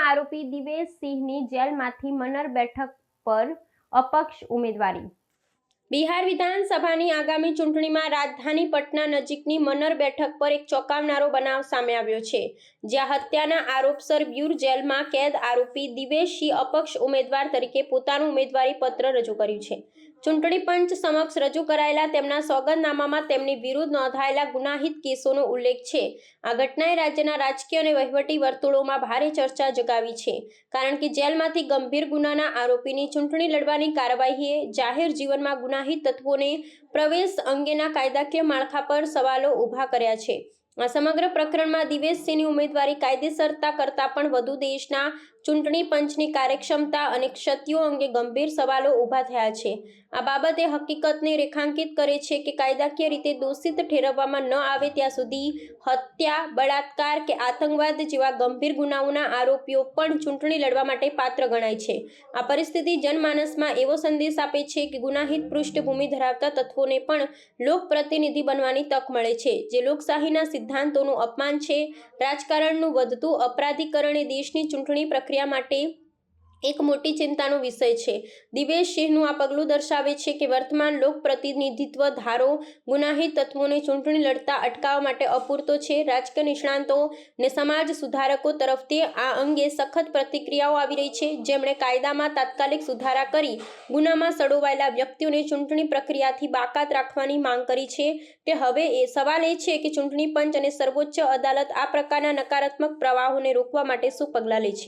આરોપી દિવેશ સિંહની જેલમાંથી મનર બેઠક પર અપક્ષ ઉમેદવારી। બિહાર વિધાનસભાની આગામી ચૂંટણીમાં રાજધાની પટના નજીકની મનર બેઠક પર એક ચોંકાવનારો બનાવ સામે આવ્યો છે, જ્યાં હત્યાના આરોપસર બ્યુર જેલમાં કેદ આરોપી દિવેશ સિંહ અપક્ષ ઉમેદવાર તરીકે પોતાનું ઉમેદવારી પત્ર રજૂ કર્યું છે। ચૂંટણી પંચ સમક્ષ રજૂ કરાયેલા તેમના સોગંદનામામાં તેમની વિરુદ્ધ નોંધાયેલા ગુનાહિત કેસોનો ઉલ્લેખ છે। આ ઘટનાએ રાજ્યના રાજકીય અને વહીવટી વર્તુળોમાં ભારે ચર્ચા જગાવી છે, કારણ કે જેલમાંથી ગંભીર ગુનાના આરોપીની ચૂંટણી લડવાની કાર્યવાહીએ જાહેર જીવનમાં ગુનાહિત તત્વોને પ્રવેશ અંગેના કાયદાકીય માળખા પર સવાલો ઊભા કર્યા છે। આ સમગ્ર પ્રકરણમાં દિવેશ સિંહની ઉમેદવારી કાયદેસરતા કરતાં પણ વધુ દેશના ચૂંટણી પંચની કાર્યક્ષમતા અને ક્ષતિઓ અંગે ગંભીર સવાલો ઊભા થયા છે। આ બાબતે હકીકતને રેખાંકિત કરે છે કે કાયદાકીય રીતે દોષિત ઠેરવવામાં ન આવે ત્યાં સુધી હત્યા, બળાત્કાર કે આતંકવાદ જેવા ગંભીર ગુનાઓના આરોપીઓ પણ ચૂંટણી લડવા માટે પાત્ર ગણાય છે। આ પરિસ્થિતિ જનમાનસમાં એવો સંદેશ આપે છે કે ગુનાહિત પૃષ્ઠભૂમિ ધરાવતા તત્વોને પણ લોકપ્રતિનિધિ બનવાની તક મળે છે, જે લોકશાહીના સિદ્ધાંતોનું અપમાન છે। રાજકારણનું વધતું અપરાધીકરણ એ દેશની ચૂંટણી પ્રક્રિયા માટે એક મોટી ચિંતાનો વિષય છે। દિવેશ સિંહનું આ પગલું દર્શાવે છે કે વર્તમાન લોકપ્રતિનિધિત્વ ધારો ગુનાહિત તત્વોને ચૂંટણી લડતા અટકાવવા માટે અપૂરતો છે। રાજકીય નિષ્ણાતો અને સમાજ સુધારકો તરફથી આ અંગે સખત પ્રતિક્રિયાઓ આવી રહી છે, જેમણે કાયદામાં તાત્કાલિક સુધારા કરી ગુનામાં સંડોવાયેલા વ્યક્તિઓને ચૂંટણી પ્રક્રિયાથી બાકાત રાખવાની માંગ કરી છે। કે હવે સવાલ એ છે કે ચૂંટણી પંચ અને સર્વોચ્ચ અદાલત આ પ્રકારના નકારાત્મક પ્રવાહોને રોકવા માટે શું પગલાં લે છે।